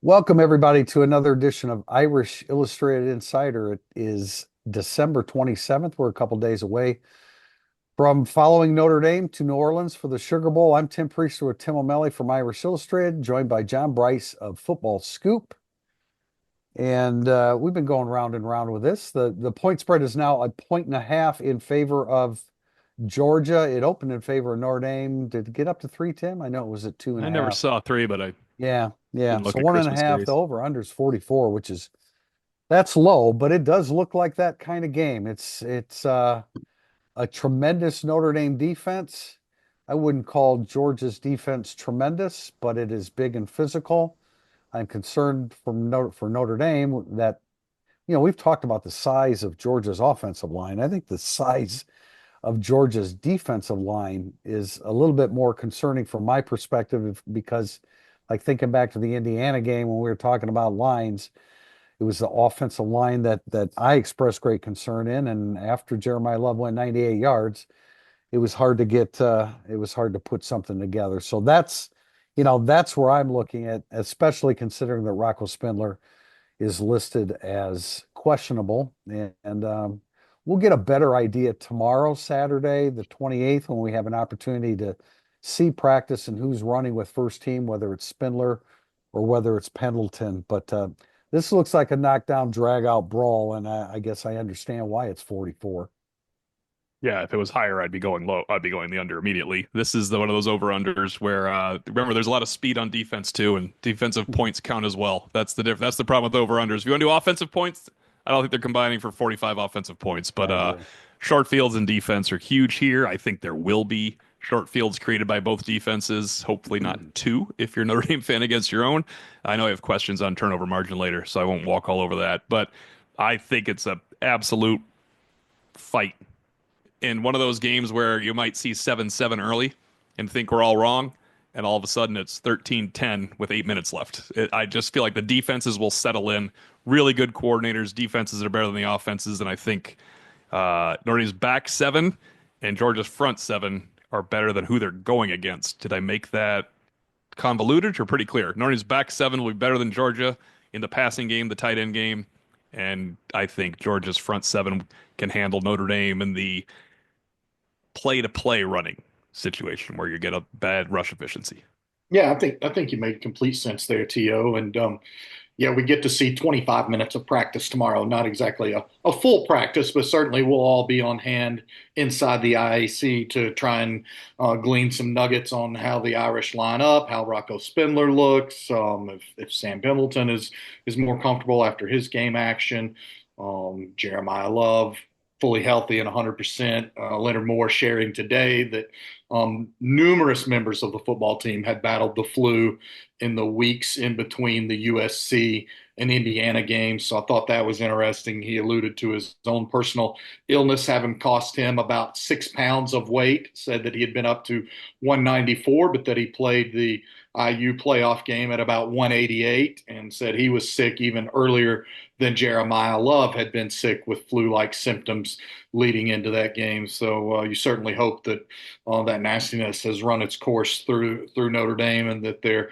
Welcome, everybody, to another edition of Irish Illustrated Insider. It is December 27th. We're a couple days away from following Notre Dame to New Orleans for the Sugar Bowl. I'm Tim Priester with Tim O'Malley from Irish Illustrated, joined by John Bryce of Football Scoop. And we've been going round and round with this. The point spread is now a point and a half in favor of Georgia. It opened in favor of Notre Dame. Did it get up to three, Tim? I know it was at two and I a never half. saw three, but I Yeah, yeah. didn't So look at one and a Christmas half. The days. over under is 44, which is that's low, but it does look like that kind of game. It's a tremendous Notre Dame defense. I wouldn't call Georgia's defense tremendous, but it is big and physical. I'm concerned for Notre Dame that, we've talked about the size of Georgia's offensive line. I think the size of Georgia's defensive line is a little bit more concerning from my perspective because, like thinking back to the Indiana game when we were talking about lines, it was the offensive line that I expressed great concern in. And after Jeremiah Love went 98 yards, it was hard to put something together. So that's where I'm looking at, especially considering that Rocco Spindler is listed as questionable. And we'll get a better idea tomorrow, Saturday, the 28th, when we have an opportunity to see practice and who's running with first team, whether it's Spindler or whether it's Pendleton. But this looks like a knockdown, drag out brawl, and I guess I understand why it's 44. Yeah, if it was higher, I'd be going low. I'd be going the under immediately. This is one of those over unders where remember there's a lot of speed on defense too, and defensive points count as well. That's the problem with over unders. If you want to do offensive points, I don't think they're combining for 45 offensive points, I but agree. short fields and defense are huge here. I think there will be short fields created by both defenses. Hopefully not two if you're a Notre Dame fan against your own. I know I have questions on turnover margin later, so I won't walk all over that, but I think it's a absolute fight in one of those games where you might see 7-7 early and think we're all wrong, and all of a sudden it's 13-10 with 8 minutes left. I just feel like the defenses will settle in. Really good coordinators, defenses that are better than the offenses, and I think Notre Dame's back seven and Georgia's front seven are better than who they're going against. Did I make that convoluted or pretty clear? Notre Dame's back seven will be better than Georgia in the passing game, the tight end game, and I think Georgia's front seven can handle Notre Dame in the play to play running situation where you get a bad rush efficiency. Yeah, I think you made complete sense there, T.O. And yeah, we get to see 25 minutes of practice tomorrow. Not exactly a full practice, but certainly we'll all be on hand inside the IAC to try and glean some nuggets on how the Irish line up, how Rocco Spindler looks, if Sam Pendleton is more comfortable after his game action, Jeremiah Love fully healthy and 100%. Leonard Moore sharing today that numerous members of the football team had battled the flu in the weeks in between the USC and Indiana games. So I thought that was interesting. He alluded to his own personal illness having cost him about 6 pounds of weight, said that he had been up to 194, but that he played the IU playoff game at about 188 and said he was sick even earlier than Jeremiah Love had been sick with flu-like symptoms leading into that game. So you certainly hope that that nastiness has run its course through Notre Dame and that they're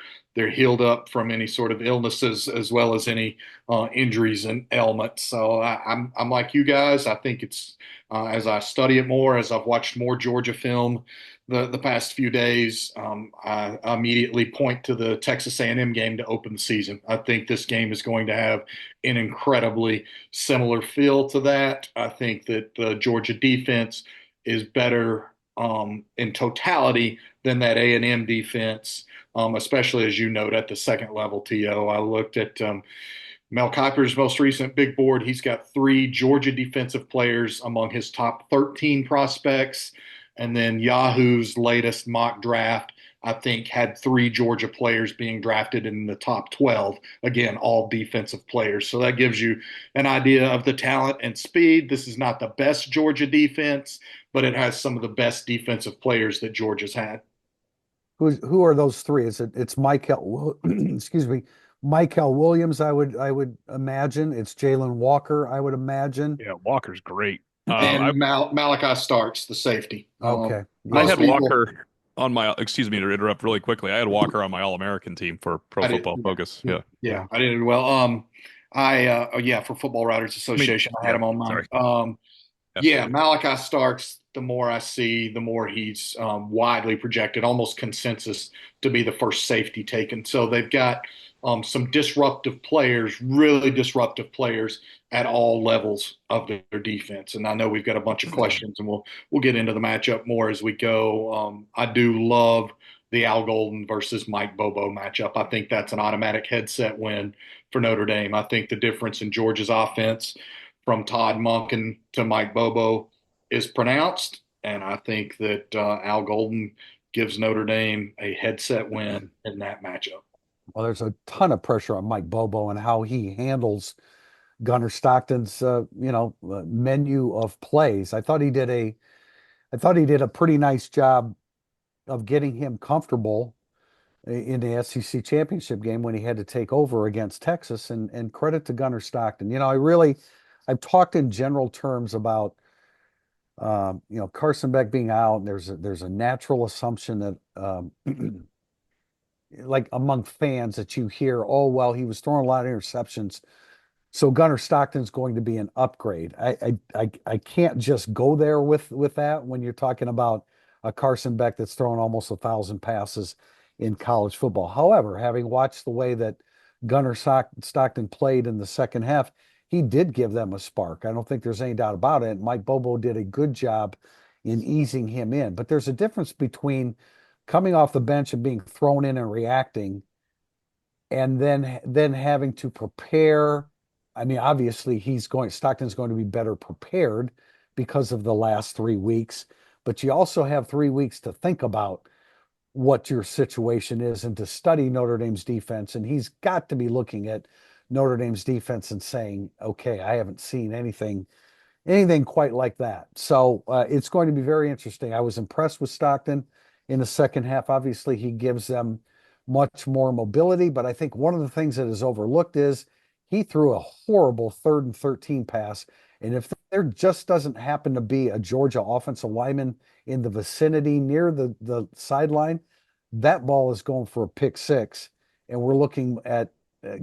healed up from any sort of illnesses as well as any injuries and ailments. So I'm like you guys. I think it's as I study it more, as I've watched more Georgia film the past few days, I immediately point to the Texas A&M game to open the season. I think this game is going to have an incredibly similar feel to that. I think that the Georgia defense is better in totality than that A&M defense, especially as you note at the second level. To I looked at Mel Kiper's most recent big board. He's got three Georgia defensive players among his top 13 prospects. And then Yahoo's latest mock draft, I think, had three Georgia players being drafted in the top 12. Again, all defensive players. So that gives you an idea of the talent and speed. This is not the best Georgia defense, but it has some of the best defensive players that Georgia's had. Who are those three? It's Michael, excuse me, Michael Williams, I would imagine. It's Jalen Walker, I would imagine. Yeah, Walker's great. And Malachi Starks, the safety. Okay. I Yeah. Most had people, Walker. On my, excuse me to interrupt really quickly, I had Walker on my All-American team for Pro I did. Football Focus. Yeah. Yeah, Yeah. I did well. Yeah, for Football Writers I mean, Association, I had yeah, him on mine. sorry. Yeah, Absolutely. Malachi Starks, the more I see, the more he's widely projected, almost consensus to be the first safety taken. So they've got some disruptive players, really disruptive players at all levels of their defense. And I know we've got a bunch of questions, and we'll get into the matchup more as we go. I do love the Al Golden versus Mike Bobo matchup. I think that's an automatic headset win for Notre Dame. I think the difference in Georgia's offense from Todd Monken to Mike Bobo is pronounced, and I think that Al Golden gives Notre Dame a headset win in that matchup. Well, there's a ton of pressure on Mike Bobo and how he handles Gunnar Stockton's, menu of plays. I thought he did a pretty nice job of getting him comfortable in the SEC championship game when he had to take over against Texas. And credit to Gunnar Stockton. I've talked in general terms about, Carson Beck being out. And there's a natural assumption that, like among fans, that you hear, oh, well, he was throwing a lot of interceptions, so Gunnar Stockton's going to be an upgrade. I can't just go there with that when you're talking about a Carson Beck that's thrown almost 1,000 passes in college football. However, having watched the way that Stockton played in the second half, he did give them a spark. I don't think there's any doubt about it. Mike Bobo did a good job in easing him in. But there's a difference between coming off the bench and being thrown in and reacting, and then having to prepare. I mean, obviously Stockton's going to be better prepared because of the last 3 weeks, but you also have 3 weeks to think about what your situation is and to study Notre Dame's defense. And he's got to be looking at Notre Dame's defense and saying, okay, I haven't seen anything quite like that. So it's going to be very interesting. I was impressed with Stockton in the second half. Obviously, he gives them much more mobility, but I think one of the things that is overlooked is he threw a horrible 3rd and 13 pass. And if there just doesn't happen to be a Georgia offensive lineman in the vicinity near the sideline, that ball is going for a pick six. And we're looking at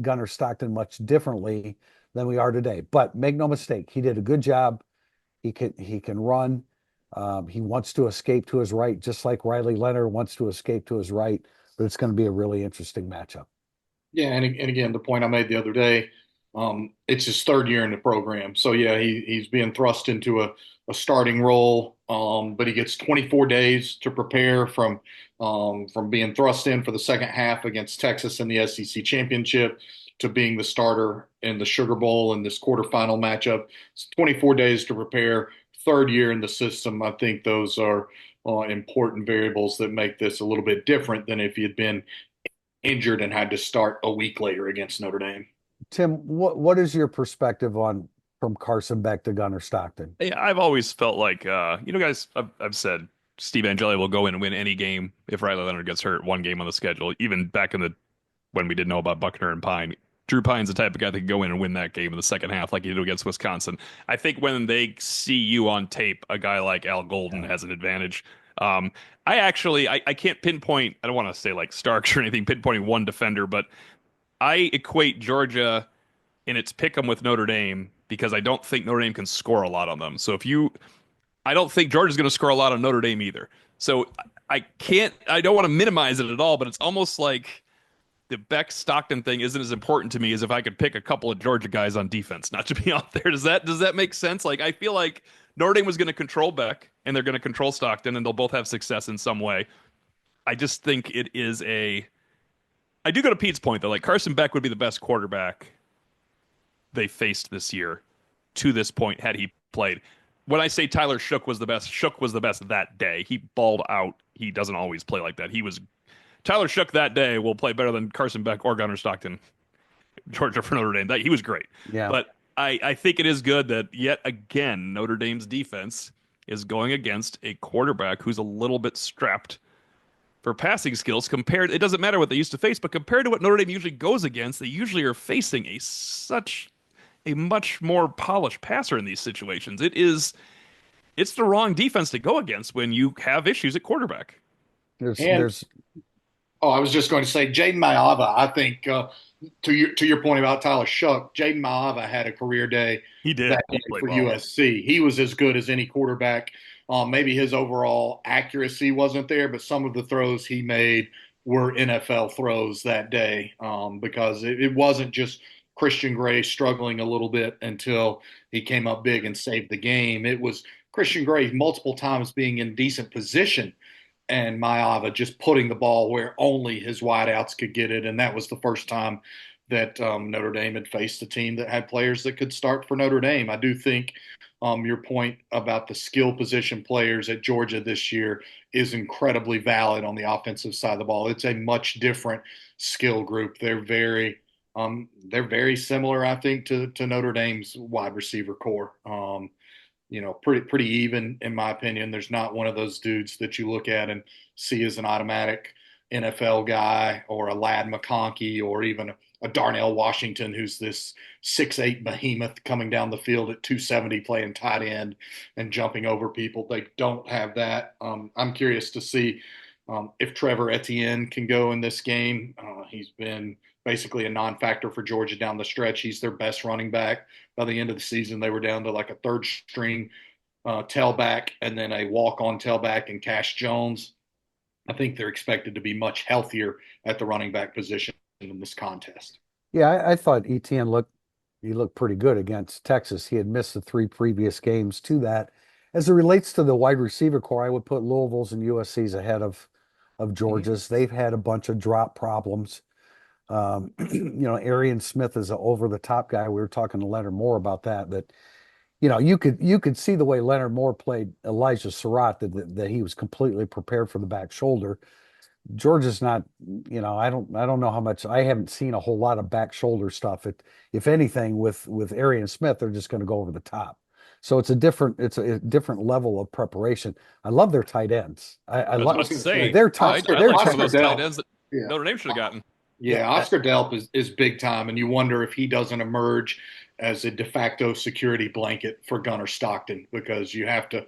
Gunnar Stockton much differently than we are today. But make no mistake, he did a good job. He can run. He wants to escape to his right, just like Riley Leonard wants to escape to his right. But it's going to be a really interesting matchup. Yeah, and again, the point I made the other day, it's his third year in the program. So yeah, he's being thrust into a starting role, but he gets 24 days to prepare from being thrust in for the second half against Texas in the SEC championship to being the starter in the Sugar Bowl in this quarterfinal matchup. It's 24 days to prepare. Third year in the system. I think those are important variables that make this a little bit different than if he had been injured and had to start a week later against Notre Dame. Tim, what is your perspective on from Carson Beck to Gunnar Stockton? Yeah, I've always felt like, guys, I've said Steve Angeli will go in and win any game if Riley Leonard gets hurt, one game on the schedule. Even back in the when we didn't know about Buckner and Pine, Drew Pine's the type of guy that can go in and win that game in the second half, like he did against Wisconsin. I think when they see you on tape, a guy like Al Golden has an advantage. Um, I can't pinpoint. I don't want to say like Starks or anything, pinpointing one defender, but I equate Georgia in its pick 'em with Notre Dame because I don't think Notre Dame can score a lot on them. So I don't think Georgia's going to score a lot on Notre Dame either. So I don't want to minimize it at all, but it's almost like the Beck Stockton thing isn't as important to me as if I could pick a couple of Georgia guys on defense not to be out there. Does that make sense? Like I feel like Notre Dame was going to control Beck and they're going to control Stockton and they'll both have success in some way. I just think it is a. I do go to Pete's point though. Like Carson Beck would be the best quarterback they faced this year to this point had he played. When I say Tyler Shook was the best that day. He balled out. He doesn't always play like that. He was Tyler Shook that day will play better than Carson Beck or Gunnar Stockton, Georgia for Notre Dame. He was great. Yeah. But I think it is good that yet again Notre Dame's defense is going against a quarterback who's a little bit strapped for passing skills compared. It doesn't matter what they used to face, but compared to what Notre Dame usually goes against, they usually are facing a much more polished passer in these situations. It's the wrong defense to go against when you have issues at quarterback. There's And there's oh, I was just going to say, Jaden Maava. I think to your point about Tyler Shuck, Jaden Maava had a career day He did. that He day played for well. USC. He was as good as any quarterback. Maybe his overall accuracy wasn't there, but some of the throws he made were NFL throws that day, because it wasn't just Christian Gray struggling a little bit until he came up big and saved the game. It was Christian Gray multiple times being in decent position and Maava just putting the ball where only his wideouts could get it. And that was the first time that Notre Dame had faced a team that had players that could start for Notre Dame. I do think your point about the skill position players at Georgia this year is incredibly valid on the offensive side of the ball. It's a much different skill group. They're very similar, I think, to Notre Dame's wide receiver core. Pretty even in my opinion. There's not one of those dudes that you look at and see as an automatic NFL guy, or a Lad McConkey, or even a Darnell Washington, who's this 6'8" behemoth coming down the field at 270 playing tight end and jumping over people. They don't have that. I'm curious to see if Trevor Etienne can go in this game. He's been basically a non-factor for Georgia down the stretch. He's their best running back. By the end of the season, they were down to like a third string tailback and then a walk-on tailback in Cash Jones. I think they're expected to be much healthier at the running back position in this contest. Yeah, I thought ETN looked pretty good against Texas. He had missed the three previous games to that. As it relates to the wide receiver core, I would put Louisville's and USC's ahead of Mhm. Georgia's. They've had a bunch of drop problems. Arian Smith is an over the top guy. We were talking to Leonard Moore about that. That you could see the way Leonard Moore played Elijah Surratt, that he was completely prepared for the back shoulder. Georgia's not, I don't know how much. I haven't seen a whole lot of back shoulder stuff. If anything, with Arian Smith, they're just going to go over the top. So it's a different level of preparation. I love their tight ends. I I was love I was about to going to say, say their tight I Oscar their like some of tight. Oscar those tight Delp. ends that Yeah. Notre Dame should have gotten. Yeah, Yeah, Oscar Delp is big time, and you wonder if he doesn't emerge as a de facto security blanket for Gunnar Stockton, because you have to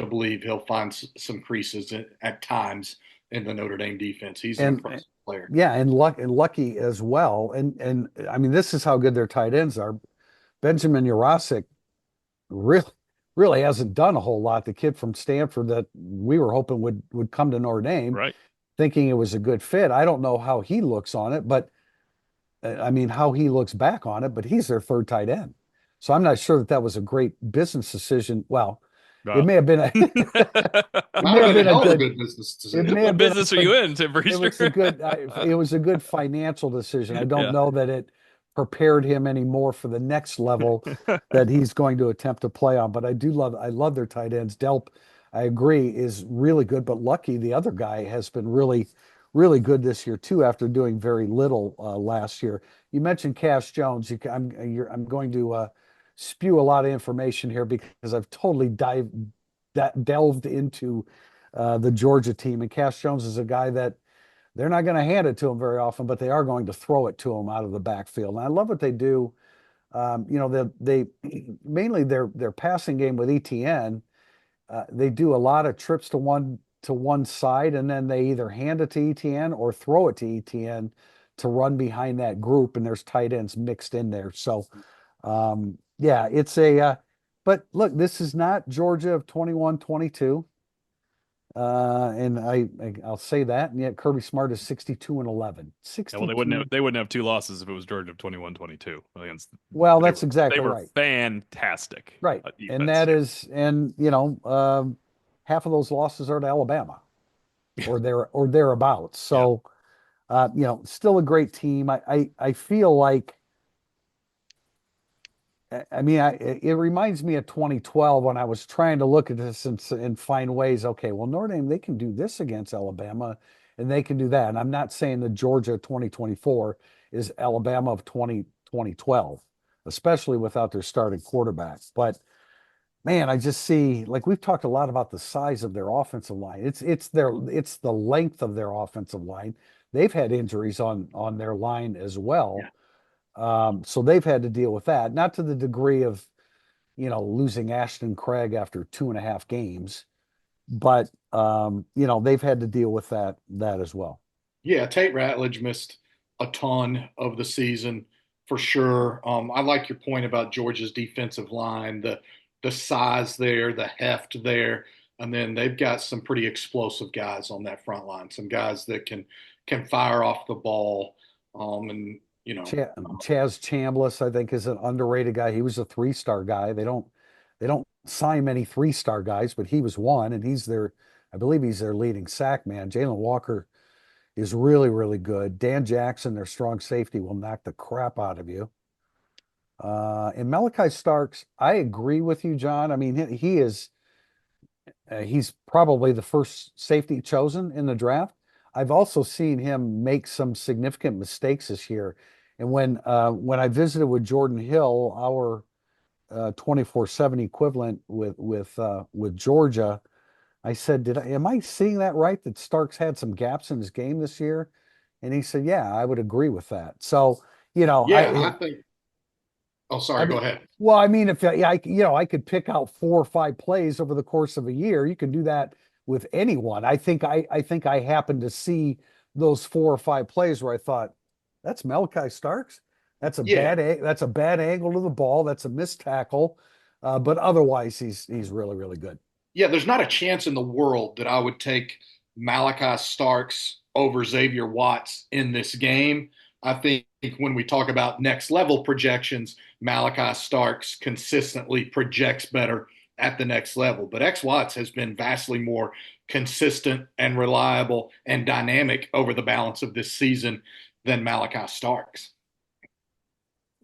believe he'll find some creases at times in the Notre Dame defense. He's an and impressive player. yeah, and Lucky as well. And I mean, this is how good their tight ends are. Benjamin Urasic really really hasn't done a whole lot. The kid from Stanford that we were hoping would come to Notre Dame, Right. thinking it was a good fit. I don't know how he looks on it, but I mean how he looks back on it. But he's their third tight end, so I'm not sure that was a great business decision. Well, it Uh, may have been a it Might may have have been a been a hell of a good good business it decision. may what have been business are a you in, Tim it Priester? was a good it was a good financial decision. I don't Yeah. know that it prepared him anymore for the next level that he's going to attempt to play on. But I love their tight ends. Delp, I agree, is really good. But Lucky, the other guy, has been really, really good this year too, after doing very little last year. You mentioned Cash Jones. I'm going to spew a lot of information here because I've totally delved into the Georgia team, and Cash Jones is a guy that they're not going to hand it to him very often, but they are going to throw it to him out of the backfield. And I love what they do. They mainly their passing game with ETN. They do a lot of trips to one side, and then they either hand it to ETN or throw it to ETN to run behind that group. And there's tight ends mixed in there. So yeah, it's a. But look, this is not Georgia of 21-22. And I'll say that, and yet Kirby Smart is 62-11. Yeah, well, they wouldn't have 62. they wouldn't have two losses if it was Georgia of 21-22 against. Well, They that's were they exactly were right. fantastic Right. And defense. that is, and half of those losses are to Alabama or thereabouts. Yeah. So, still a great team. I feel like, I mean, it reminds me of 2012 when I was trying to look at this and find ways. Okay, well, Notre Dame, they can do this against Alabama, and they can do that. And I'm not saying that Georgia 2024 is Alabama of 2012, especially without their starting quarterback. But man, I just see, like, we've talked a lot about the size of their offensive line. It's the length of their offensive line. They've had injuries on their line as Yeah. well. So they've had to deal with that, not to the degree of losing Ashton Craig after 2.5 games, but they've had to deal with that as well. Yeah, Tate Ratledge missed a ton of the season for sure. I like your point about Georgia's defensive line, the size there, the heft there, and then they've got some pretty explosive guys on that front line. Some guys that can fire off the ball, and Chaz Chambliss, I think, is an underrated guy. He was a three-star guy. They don't sign many three-star guys, but he was one, and I believe he's their leading sack man. Jalen Walker is really, really good. Dan Jackson, their strong safety, will knock the crap out of you. And Malachi Starks, I agree with you, John. I mean, he's probably the first safety chosen in the draft. I've also seen him make some significant mistakes this year. And when I visited with Jordan Hill, our 24/7 equivalent with Georgia, I said, am I seeing that right? That Starks had some gaps in his game this year? And he said, yeah, I would agree with that. So, yeah, I think. Oh, I sorry, go mean, ahead. well, I mean, if I could pick out 4 or 5 plays over the course of a year, you can do that with anyone. I think I happened to see those 4 or 5 plays where I thought, that's Malachi Starks. Yeah, That's a bad angle to the ball. That's a missed tackle. But otherwise, he's really, really good. yeah, there's not a chance in the world that I would take Malachi Starks over Xavier Watts in this game. I think when we talk about next level projections, Malachi Starks consistently projects better at the next level. But X Watts has been vastly more consistent and reliable and dynamic over the balance of this season than Malachi Starks.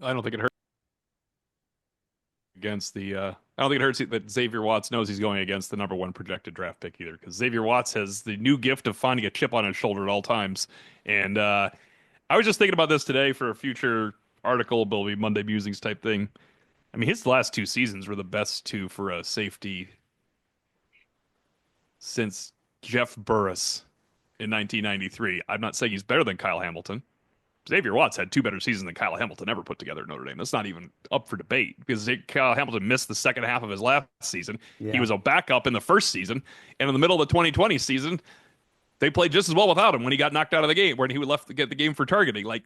I don't think it hurts against the. I don't think it hurts that Xavier Watts knows he's going against the number one projected draft pick either, because Xavier Watts has the new gift of finding a chip on his shoulder at all times. And I was just thinking about this today for a future article, will be Monday Musings type thing. I mean, his last 2 seasons were the best two for a safety since Jeff Burris in 1993. I'm not saying he's better than Kyle Hamilton. Xavier Watts had 2 better seasons than Kyle Hamilton ever put together at Notre Dame. That's not even up for debate because Kyle Hamilton missed the second half of his last season. He Yeah, was a backup in the first season. And in the middle of the 2020 season, they played just as well without him when he got knocked out of the game, when he left to get the game for targeting. Like,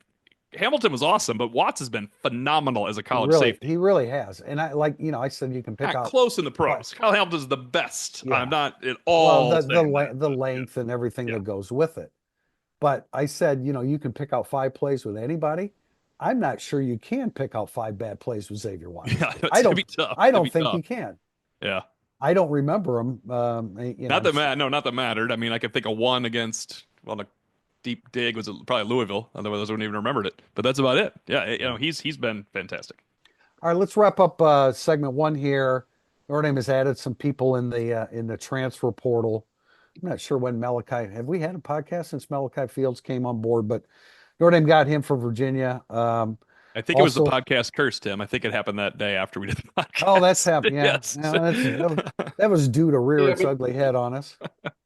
Hamilton was awesome, but Watts has been phenomenal as a college safety. he really has. And I said you can pick Not out close in the five. pros. Kyle Hamilton's the best. I'm Yeah. not at Well, all the saying le that, the but length and everything yeah. that goes with it. But I said, you can pick out 5 plays with anybody. I'm not sure you can pick out 5 bad plays with Xavier Watts. Yeah, it's I gonna don't be tough. I It'd don't be think tough. you can. Yeah. I don't remember him. Not that no, not that mattered. I mean, I could think of one against the deep dig was probably Louisville. Otherwise, I wouldn't even remembered it. But that's about it. Yeah, he's been fantastic. All right, let's wrap up segment 1 here. Notre Dame has added some people in the transfer portal. I'm not sure when Malachi, have we had a podcast since Malachi Fields came on board, but Notre Dame got him from Virginia. I think it was the Also, podcast curse, Tim. I think it happened that day after we did the oh, that's podcast. happened. Yeah, Yes. yeah, that was due to rear Yeah, its ugly head on us.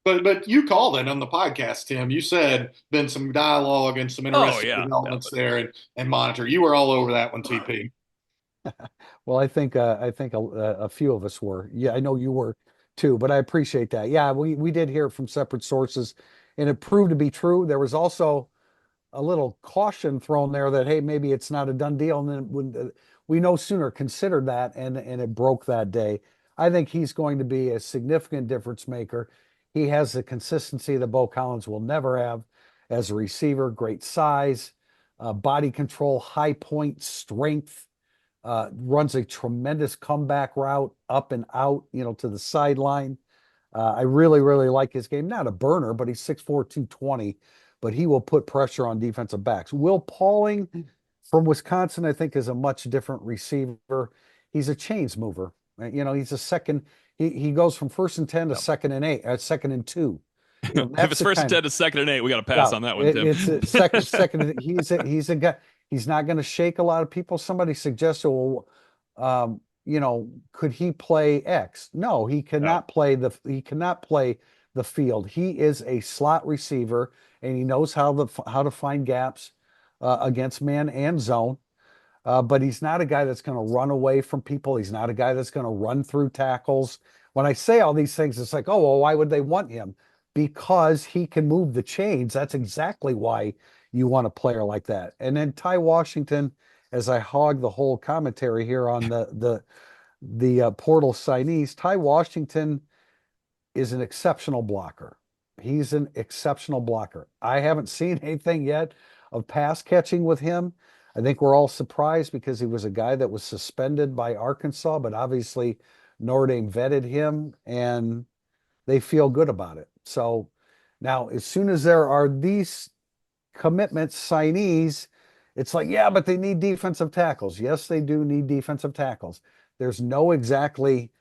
but you called it on the podcast, Tim. You said been some dialogue and some Oh interesting yeah, yeah. developments there, and monitor. You were all over that one, TP. Well, I think a few of us were. Yeah, I know you were too, but I appreciate that. Yeah, we did hear it from separate sources, and it proved to be true. There was also a little caution thrown there that, hey, maybe it's not a done deal. And then when we no sooner considered that, and it broke that day. I think he's going to be a significant difference maker. He has the consistency that Bo Collins will never have as a receiver. Great size, body control, high point strength. Runs a tremendous comeback route up and out, to the sideline. I really, really like his game. Not a burner, but he's 6'4", 220, but he will put pressure on defensive backs. Will Pauling from Wisconsin, I think, is a much different receiver. He's a chains mover. He's a second. He goes from 1st and 10 to Yep. 2nd and 8, 2nd and 2. If That's it's the first and kind of 10 to second and 8, we got to pass yeah. on that one, Tim. It's a second. He's a guy. He's not going to shake a lot of people. Somebody suggested, well, could he play X? No, he No. cannot play the field. He is a slot receiver, and he knows how to find gaps against man and zone. But he's not a guy that's going to run away from people. He's not a guy that's going to run through tackles. when I say all these things, it's like, oh, well, why would they want him? Because he can move the chains. That's exactly why you want a player like that. And then Ty Washington, as I hog the whole commentary here on the portal signees, Ty Washington is an exceptional blocker. He's an exceptional blocker. I haven't seen anything yet of pass catching with him. I think we're all surprised because he was a guy that was suspended by Arkansas, but obviously Notre Dame vetted him and they feel good about it. So now, as soon as there are these commitments, signees, it's like, yeah, but they need defensive tackles. Yes, they do need defensive tackles. There's no exactly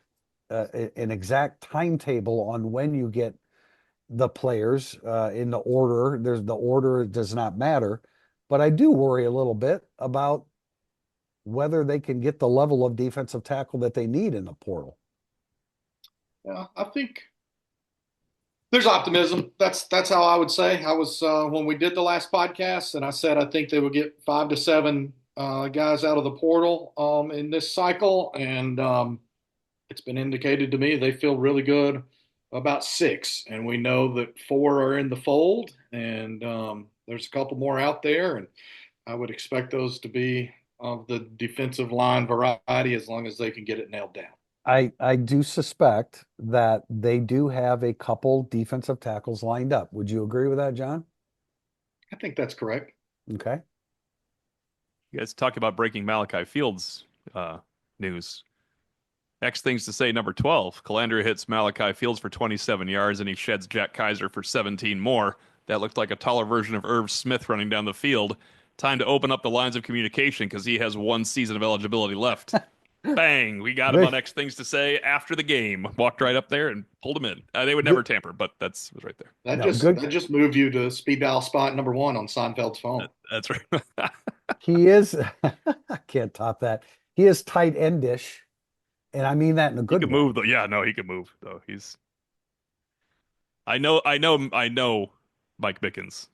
an exact timetable on when you get the players in the order. The order does not matter, but I do worry a little bit about whether they can get the level of defensive tackle that they need in the portal. Yeah, I think there's optimism. That's how I would say. I was when we did the last podcast, and I said I think they would get 5 to 7 guys out of the portal in this cycle, and it's been indicated to me they feel really good about 6, and we know that 4 are in the fold, and there's a couple more out there, and I would expect those to be of the defensive line variety as long as they can get it nailed down. I do suspect that they do have a couple defensive tackles lined up. Would you agree with that, John? I think that's correct. Okay. You guys talk about breaking Malachi Fields news. Next things to say, number 12. Calandria hits Malachi Fields for 27 yards, and he sheds Jack Kaiser for 17 more. That looked like a taller version of Irv Smith running down the field. Time to open up the lines of communication because he has 1 season of eligibility left. Bang! We got him on Next Things to Say after the game. Walked right up there and pulled him in. They would never tamper, but that's was right there. That just moved you to speed dial spot number 1 on Seinfeld's phone. That's right. He is, I can't top that. He is tight endish, and I mean that in a He good can way. move though. Yeah, no, he can move though. I know. Mike Mickens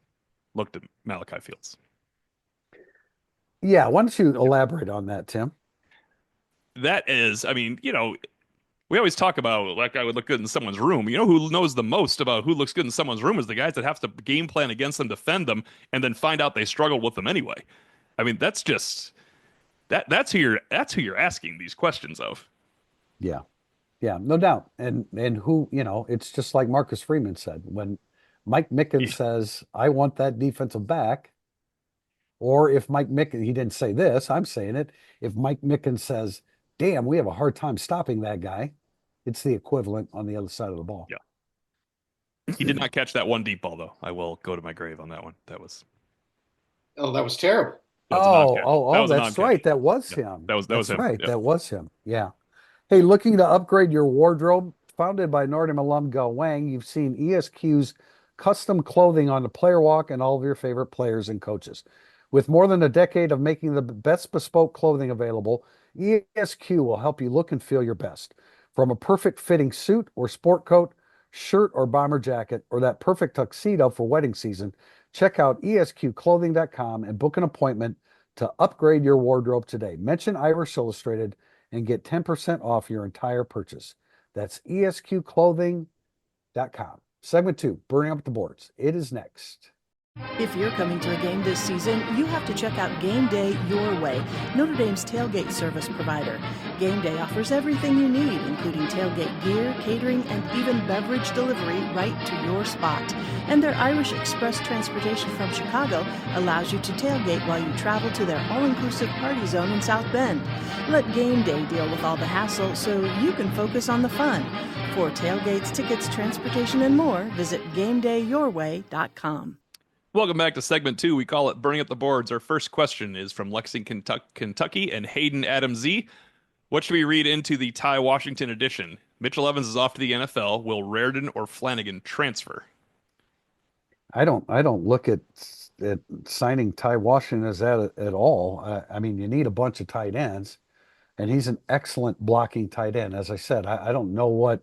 looked at Malachi Fields. Yeah, why don't you elaborate on that, Tim? That is, we always talk about like I would look good in someone's room. You know who knows the most about who looks good in someone's room is the guys that have to game plan against them, defend them, and then find out they struggle with them anyway. I mean, that's just that's who you're asking these questions of. Yeah. Yeah, no doubt. And who, it's just like Marcus Freeman said, when Mike Mickens says, I want that defensive back, or if Mike Mickens, he didn't say this, I'm saying it. If Mike Mickens says, damn, we have a hard time stopping that guy, it's the equivalent on the other side of the ball. Yeah. He did not catch that one deep ball though. I will go to my grave on that one. That was Terrible. that was a non-catch. That was a That's non-catch. right. That was Yeah, him. that was That's him. right. Yeah. That was him. Yeah. Hey, looking to upgrade your wardrobe? Founded by Notre Dame alum Go Wang, you've seen ESQ's custom clothing on the player walk and all of your favorite players and coaches. With more than a decade of making the best bespoke clothing available, ESQ will help you look and feel your best. From a perfect fitting suit or sport coat, shirt or bomber jacket, or that perfect tuxedo for wedding season, check out esqclothing.com and book an appointment to upgrade your wardrobe today. Mention Irish Illustrated and get 10% off your entire purchase. That's esqclothing.com. Segment 2, burning up the boards. It is next. If you're coming to a game this season, you have to check out Game Day Your Way, Notre Dame's tailgate service provider. Game Day offers everything you need, including tailgate gear, catering, and even beverage delivery right to your spot. And their Irish Express transportation from Chicago allows you to tailgate while you travel to their all-inclusive party zone in South Bend. Let Game Day deal with all the hassle so you can focus on the fun. For tailgates, tickets, transportation, and more, visit GameDayYourWay.com. Welcome back to segment 2. We call it Burning Up the Boards. Our first question is from Lexington, Kentucky, and Hayden Adam Z. What should we read into the Ty Washington edition? Mitchell Evans is off to the NFL. Will Raridan or Flanagan transfer? I don't look at signing Ty Washington as that at all. I mean, you need a bunch of tight ends, and he's an excellent blocking tight end. As I said, I don't know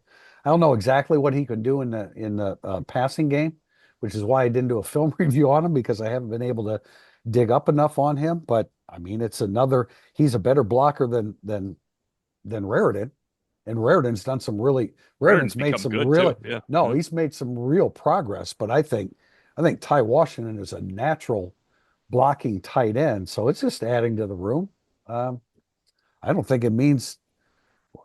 exactly what he could do in the passing game, which is why I didn't do a film review on him because I haven't been able to dig up enough on him. But I mean, he's a better blocker than Raridan, And Raritan's done some really, Raritan's Raritan's made become some good really, too. Yeah. no, Mhm. he's made some real progress, but I think Ty Washington is a natural blocking tight end. So it's just adding to the room. Um, I don't think it means,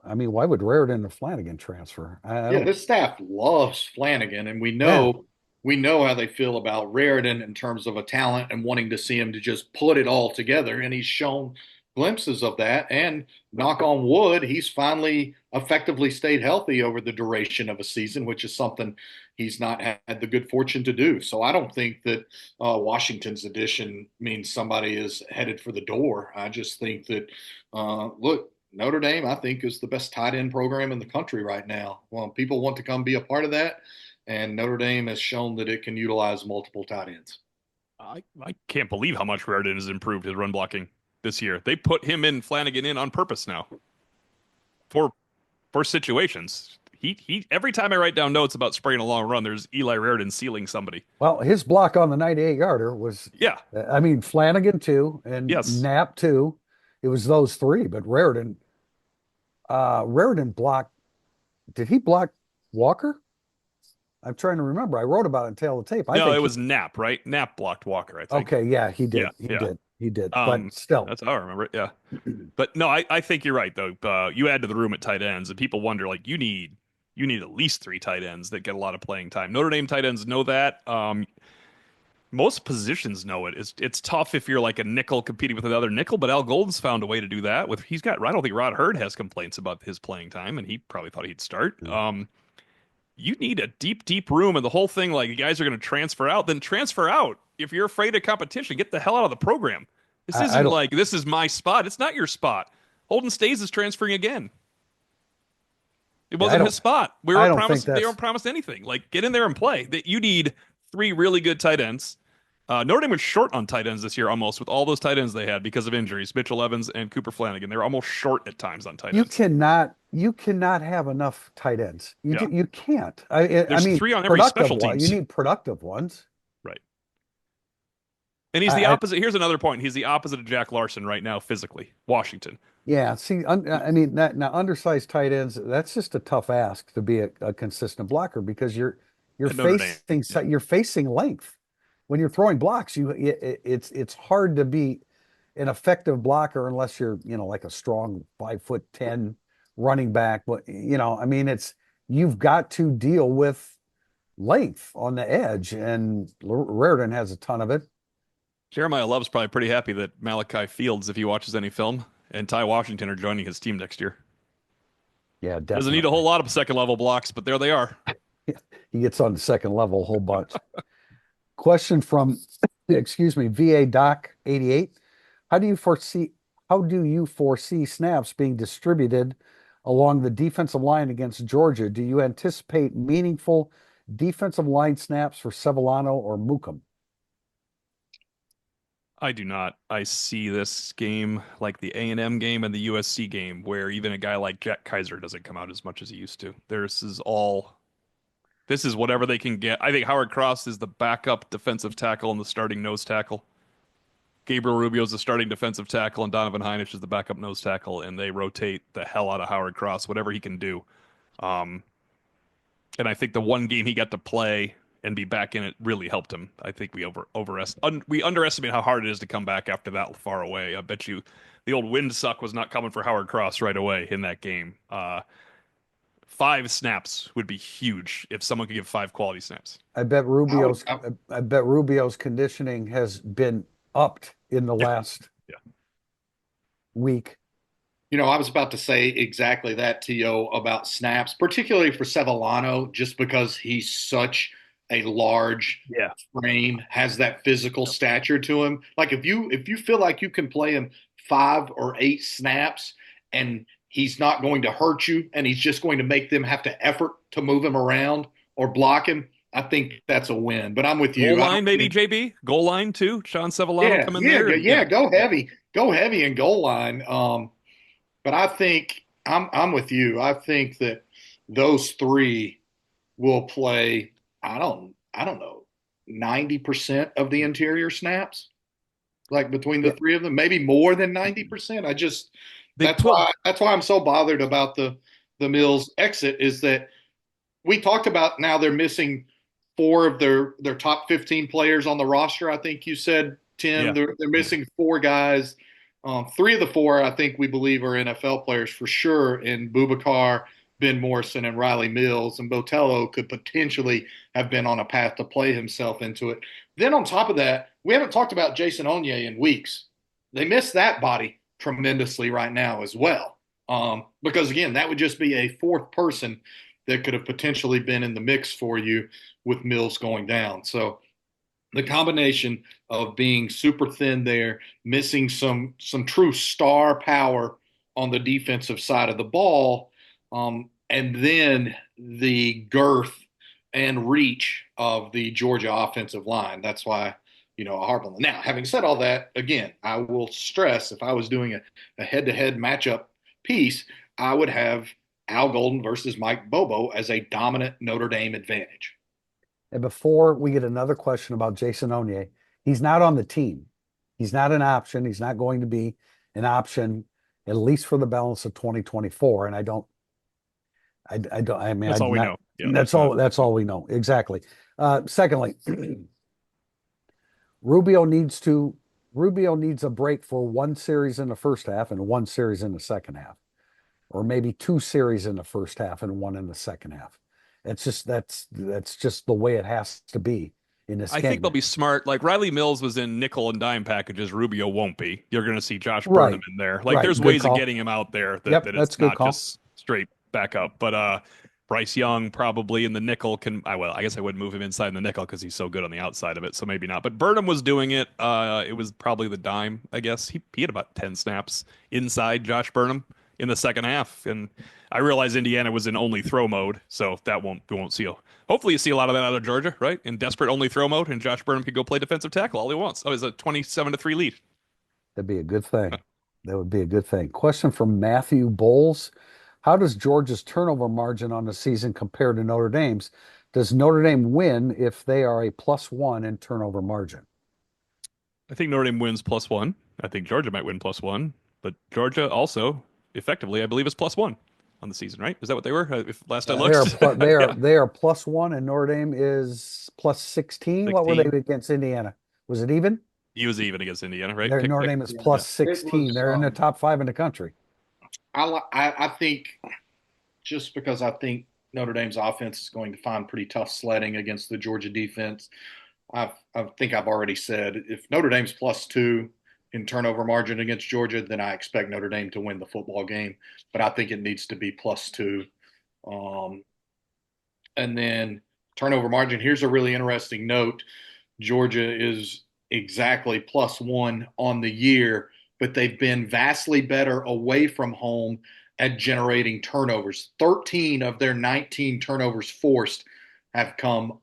I mean, why would Raritan and Flanagan transfer? I Yeah, don't, this staff loves Flanagan, and yeah, we know how they feel about Raritan in terms of a talent and wanting to see him to just put it all together. And he's shown glimpses of that. And knock on wood, he's finally effectively stayed healthy over the duration of a season, which is something he's not had the good fortune to do. So I don't think that Washington's addition means somebody is headed for the door. I just think that look. Notre Dame, I think, is the best tight end program in the country right now. Well, people want to come be a part of that, and Notre Dame has shown that it can utilize multiple tight ends. I can't believe how much Raritan has improved his run blocking this year. They put him in Flanagan in on purpose now for situations. He every time I write down notes about spraying a long run, there's Eli Raritan sealing somebody. well, his block on the 98 yarder was, Yeah. I mean, Flanagan too, and Yes. Knapp too. It was those three, but Raritan blocked, did he block Walker? I'm trying to remember. I wrote about it in Tail of the Tape. I No, it think was Knapp, right? Knapp blocked Walker, I think. okay, yeah, he Yeah, did. He yeah. did. He did. But still, That's how I remember it. Yeah. But no, I think you're right though. You add to the room at tight ends, and people wonder like you need at least three tight ends that get a lot of playing time. Notre Dame tight ends know that. Most positions know it. It's tough if you're like a nickel competing with another nickel, but Al Golden's found a way to do that. With he's got I don't think Rod Hurd has complaints about his playing time, and he probably thought he'd start. You need a deep room, and the whole thing like you guys are going to transfer out, then transfer out. If you're afraid of competition, get the hell out of the program. This I isn't don't. like this is my spot. It's not your spot. Holden Stays is transferring again. It Yeah, I wasn't his don't. spot. We I weren't don't think promised. They that's. weren't promised anything. Like get in there and play. That you need three really good tight ends. Notre Dame was short on tight ends this year almost with all those tight ends they had because of injuries. Mitchell Evans and Cooper Flanagan. They were almost short at times on tight You ends. cannot. You cannot have enough tight ends. Yeah. You can't. I There's mean, three on every productive special one. You teams. need productive ones. Right. And he's the I opposite. Here's another point. He's the opposite of Jack Larson right now physically. Washington. yeah. See, I mean, now undersized tight ends. That's just a tough ask to be a consistent blocker because you're At Notre Dame. facing Yeah. you're facing length when you're throwing blocks. It's hard to be an effective blocker unless you're like a strong 5'10" running back. But I mean, you've got to deal with length on the edge, and Raritan has a ton of it. Jeremiah Love's probably pretty happy that Malachi Fields, if he watches any film, and Ty Washington are joining his team next year. Yeah, Doesn't need a whole definitely. lot of second level blocks, but there they are. He gets on the second level a whole bunch. Question from, excuse me, VA Doc 88. How do you foresee snaps being distributed along the defensive line against Georgia? Do you anticipate meaningful defensive line snaps for Sevillano or Mukum? I do not. I see this game like the A&M game and the USC game, where even a guy like Jack Kaiser doesn't come out as much as he used to. This is whatever they can get. I think Howard Cross is the backup defensive tackle and the starting nose tackle. Gabriel Rubio is the starting defensive tackle, and Donovan Heinrich is the backup nose tackle, and they rotate the hell out of Howard Cross, whatever he can do. Um, and I think the one game he got to play and be back in it really helped him. I think we underestimate how hard it is to come back after that far away. I bet you the old wind suck was not coming for Howard Cross right away in that game. 5 snaps would be huge if someone could give 5 quality snaps. I bet I would, Rubio's I bet Rubio's conditioning has been upped in the Yeah, last yeah. week. I was about to say exactly that, T.O., about snaps, particularly for Sevillano, just because he's such a large Yeah. frame, has that physical stature to him. Like if you feel like you can play him 5 or 8 snaps and he's not going to hurt you and he's just going to make them have to effort to move him around or block him, I think that's a win. But I'm with you. Goal line, maybe, JB? Goal line, too? Sean Sevillano Yeah, come in yeah, there? yeah. Go heavy in goal line. But I think I'm with you. I think that those three will play. I don't know, 90% of the interior snaps, like between the Yeah, three of them, maybe more than 90%. I just They put that's why I'm so bothered about the the Mills exit is that we talked about now they're missing four of their top 15 players on the roster. I think you said, Tim, Yeah. they're missing four guys. Three of the four, I think we believe, are NFL players for sure, in Boubacar, Ben Morrison, and Riley Mills. And Botello could potentially have been on a path to play himself into it. Then on top of that, we haven't talked about Jason Onye in weeks. They miss that body tremendously right now as well. Because again, that would just be a fourth person that could have potentially been in the mix for you with Mills going down. So the combination of being super thin there, missing some true star power on the defensive side of the ball, and then the girth and reach of the Georgia offensive line. That's why, I harp on them. Now, having said all that, again, I will stress, if I was doing a head-to-head matchup piece, I would have Al Golden versus Mike Bobo as a dominant Notre Dame advantage. And before we get another question about Jason Onye, he's not on the team. He's not an option. He's not going to be an option, at least for the balance of 2024. And I mean, That's all we know. Yeah, that's all we know. Exactly. Secondly, Rubio needs a break for one series in the first half and one series in the second half, or maybe two series in the first half and one in the second half. It's just that's just the way it has to be in this I game. think they'll be smart. Like Riley Mills was in nickel and dime packages. Rubio won't be. You're going to see Josh Right. Burnham in there. Like Right. there's Good ways call. of getting him out there that, Yep, that that's it's a good not call. just straight backup. But Bryce Young probably in the nickel I guess I wouldn't move him inside in the nickel because he's so good on the outside of it. So maybe not. But Burnham was doing it. It was probably the dime, I guess. He had about 10 snaps inside Josh Burnham in the second half. And I realize Indiana was in only throw mode, so we won't see. Hopefully you see a lot of that out of Georgia, right? In desperate only throw mode, and Josh Burnham could go play defensive tackle all he wants. Oh, it's a 27-3 lead. That'd be a good thing. That would be a good thing. Question from Matthew Bowles. How does Georgia's turnover margin on the season compare to Notre Dame's? Does Notre Dame win if they are a +1 in turnover margin? I think Notre Dame wins +1. I think Georgia might win +1, but Georgia also effectively, I believe, is +1 on the season, right? Is that what they were? If last I looked, They are +1, and Notre Dame is +16. What were they against Indiana? Was it even? He was even against Indiana, right? Notre Dame is +16. They're in the top 5 in the country. I think just because I think Notre Dame's offense is going to find pretty tough sledding against the Georgia defense. I think I've already said if Notre Dame's +2 in turnover margin against Georgia, then I expect Notre Dame to win the football game. But I think it needs to be +2. And then turnover margin. Here's a really interesting note. Georgia is exactly +1 on the year, but they've been vastly better away from home at generating turnovers. 13 of their 19 turnovers forced have come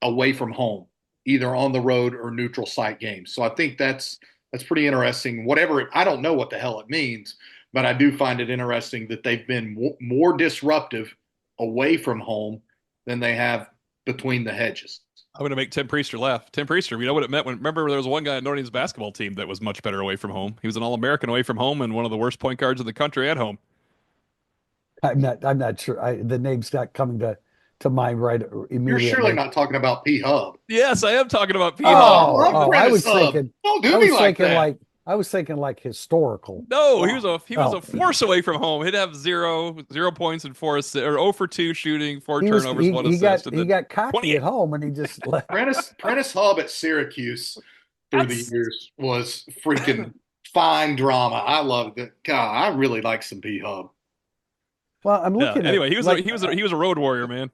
away from home, either on the road or neutral site games. So I think that's pretty interesting. I don't know what the hell it means, but I do find it interesting that they've been more disruptive away from home than they have between the hedges. I'm going to make Tim Priester laugh. Tim Priester, you know what it meant remember there was one guy on Notre Dame's basketball team that was much better away from home. He was an All-American away from home and one of the worst point guards in the country at home. I'm not sure. The name's not coming to mind right immediately. You're surely not talking about P Hub. Yes, I am talking about P Hub. I was thinking. Don't do me like that. I was thinking like historical. No, he was a force away from home. He'd have 0 points and 4 assists, or 0 for 2 shooting, 4 turnovers, 1 assist. He got cocky at home and he just left. Prentice Hub at Syracuse through the years was freaking fine drama. I loved it. God, I really like some P Hub. Well, I'm looking at anyway, he was a road warrior, man.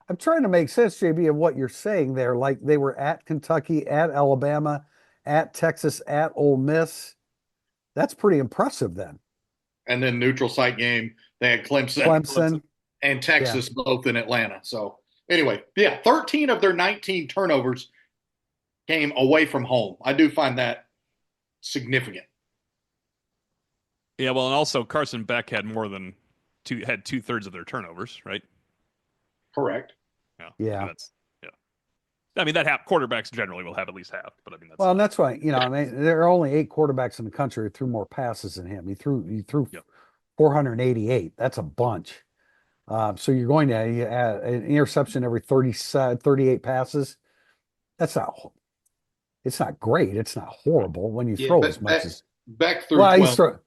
I'm trying to make sense, JB, of what you're saying there. Like they were at Kentucky, at Alabama, at Texas, at Ole Miss. That's pretty impressive then. And then neutral site game, they had Clemson and Texas both in Atlanta. So anyway, 13 of their 19 turnovers came away from home. I do find that significant. Yeah, well, and also Carson Beck had more than had 2/3 of their turnovers, right? Correct. Yeah. I mean, quarterbacks generally will have at least half, but I mean, that's right. I mean, there are only 8 quarterbacks in the country who threw more passes than him. He threw 488. That's a bunch. So you're going to an interception every 38 passes. That's not, it's not great. It's not horrible when you Yeah, throw as but much as, Beck threw well, 12.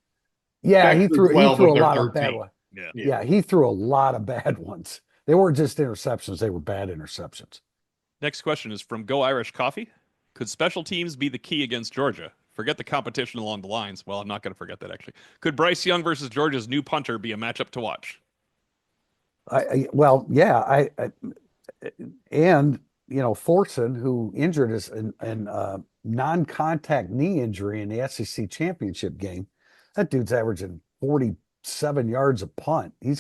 yeah, Beck threw he 12 threw of a their lot of bad 13. ones. Yeah. Yeah. Yeah, he threw a lot of bad ones. They weren't just interceptions, they were bad interceptions. Next question is from Go Irish Coffee. Could special teams be the key against Georgia? Forget the competition along the lines. Well, I'm not going to forget that actually. Could Bryce Young versus Georgia's new punter be a matchup to watch? Well, yeah, and Thorson, who injured us in non-contact knee injury in the SEC championship game, that dude's averaging 47 yards a punt. He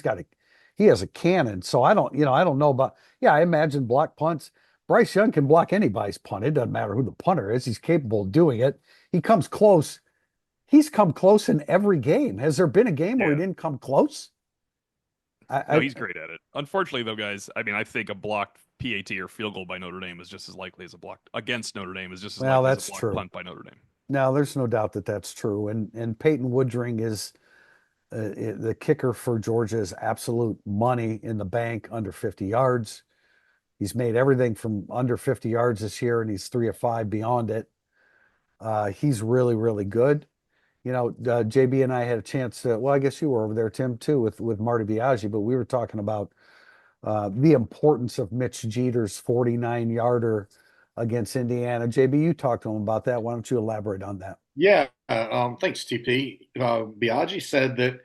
has a cannon. So I don't know about, yeah, I imagine block punts. Bryce Young can block anybody's punt. It doesn't matter who the punter is. He's capable of doing it. He comes close. He's come close in every game. Has there been a game where he Yeah. didn't come close? No, he's great at it. Unfortunately, though, guys, I mean, I think a blocked PAT or field goal by Notre Dame is just as likely as a blocked against Notre Dame is just as Well, likely as that's a blocked true. punt by Notre Dame. No, there's no doubt that that's true. And Peyton Woodring is the kicker for Georgia is absolute money in the bank under 50 yards. He's made everything from under 50 yards this year, and he's 3 of 5 beyond it. He's really, really good. JB and I had a chance to, well, I guess you were over there, Tim, too, with Marty Biaggi, but we were talking about the importance of Mitch Jeter's 49-yarder against Indiana. JB, you talked to him about that. Why don't you elaborate on that? Yeah, thanks, TP. Biaggi said that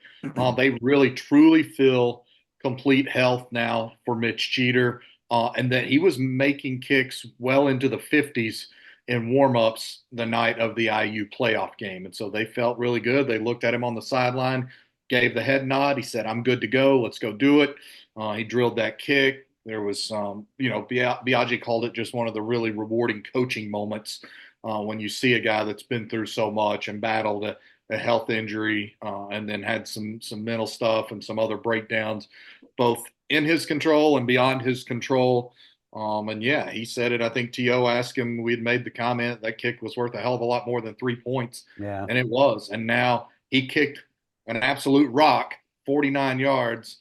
they really truly feel complete health now for Mitch Jeter, and that he was making kicks well into the 50s in warmups the night of the IU playoff game. And so they felt really good. They looked at him on the sideline, gave the head nod. He said, "I'm good to go. Let's go do it." He drilled that kick. There was, Biaggi called it just one of the really rewarding coaching moments when you see a guy that's been through so much and battled a health injury and then had some mental stuff and some other breakdowns, both in his control and beyond his control. And yeah, he said it. I think T.O. asked him, we'd made the comment that kick was worth a hell of a lot more than 3 points. Yeah. And it was. And now he kicked an absolute rock, 49 yards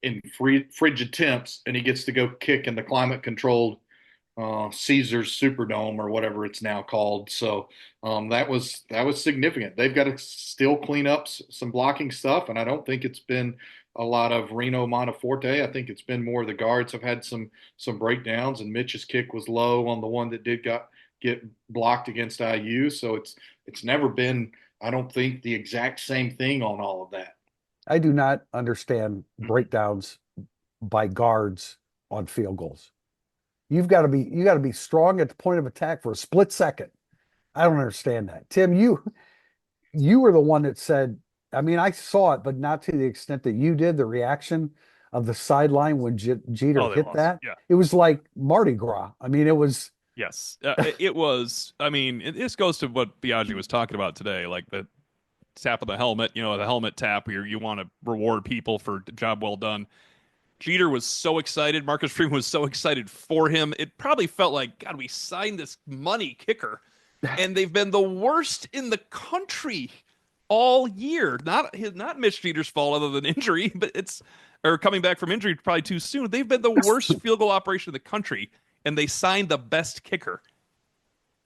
in frigid temps, and he gets to go kick in the climate controlled Caesars Superdome or whatever it's now called. So that was significant. They've got to still clean up some blocking stuff, and I don't think it's been a lot of Reno Monteforte. I think it's been more the guards have had some breakdowns, and Mitch's kick was low on the one that did get blocked against IU. So it's never been, I don't think, the exact same thing on all of that. I do not understand breakdowns by guards on field goals. You got to be strong at the point of attack for a split second. I don't understand that. Tim, you were the one that said, I mean, I saw it, but not to the extent that you did, the reaction of the sideline when Jeter Oh, they hit lost. that. Yeah. It was like Mardi Gras. I mean, it was. Yes. It was. I mean, this goes to what Biaggi was talking about today, like the tap of the helmet, the helmet tap where you want to reward people for job well done. Jeter was so excited. Marcus Freeman was so excited for him. It probably felt like, God, we signed this money kicker, and they've been the worst in the country all year. Not Mitch Jeter's fault other than injury, but or coming back from injury probably too soon. They've been the worst field goal operation in the country, and they signed the best kicker.